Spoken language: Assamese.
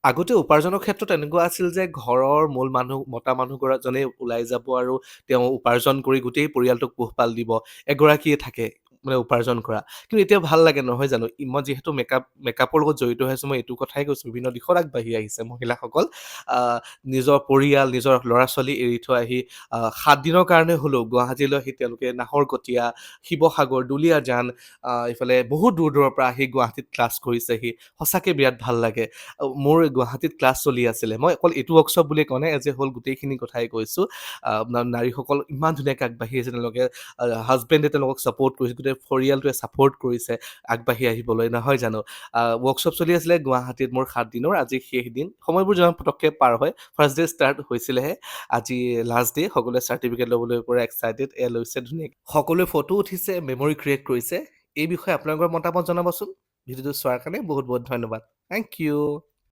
আগতে উপাৰ্জনৰ ক্ষেত্ৰত এনেকুৱা আছিল যে ঘৰৰ মূল মানুহ মতা মানুহজনেই ওলাই যাব আৰু তেওঁ উপাৰ্জন কৰি গোটেই পৰিয়ালটোক পোহপাল দিব। এগৰাকীয়ে থাকে মানে উপাৰ্জন কৰা। কিন্তু এতিয়া ভাল লাগে নহয় জানো? মই যিহেতু মেকআপৰ লগত জড়িত হৈ আছোঁ, মই এইটো কথাই কৈছোঁ, বিভিন্ন দিশত আগবাঢ়ি আহিছে মহিলাসকল। আহ, নিজৰ পৰিয়াল, নিজৰ ল'ৰা-ছোৱালী এৰি থৈ আহি ৭ দিনৰ কাৰণে হ'লেও গুৱাহাটীলৈ আহি তেওঁলোকে নাহৰকটীয়া, শিৱসাগৰ, দুলীয়াজান, ইফালে বহুত দূৰ দূৰৰ পৰা আহি গুৱাহাটীত ক্লাছ কৰিছেহি। সঁচাকৈ বিৰাট ভাল লাগে। মোৰ গুৱাহাটীত ক্লাছ চলি আছিলে। মই অকল এইটো ৱৰ্কশ্বপ বুলিয়ে কোৱা নাই, এজ এ হ'ল গোটেইখিনি কথাই কৈছোঁ। নাৰীসকল ইমান ধুনীয়াকৈ আগবাঢ়ি আহিছে, তেওঁলোকে হাজবেণ্ডে তেওঁলোকক ছাপোৰ্ট কৰিছে, গোটেই পৰিয়ালটোৱে ছাপোৰ্ট কৰিছে আগবাঢ়ি আহিবলৈ, নহয় জানো? ৱৰ্কশ্বপ চলি আছিলে গুৱাহাটীত মোৰ 7 দিনৰ। আজি শেষ দিন। সময়বোৰ যিমান পটককৈ পাৰ হয়, ফাৰ্ষ্ট ডে ষ্টাৰ্ট হৈছিলেহে, আজি লাষ্ট ডে। সকলোৱে চাৰ্টিফিকেট ল'বলৈ পুৰা এক্সাইটেড, লৈছে ধুনীয়াকৈ। সকলোৱে ফটো উঠিছে, মেমৰি ক্ৰিয়েট কৰিছে। এই বিষয়ে আপোনালোকৰ মতামত জনাবচোন। ভিডিঅ'টো চোৱাৰ কাৰণে বহুত বহুত ধন্যবাদ। Thank U.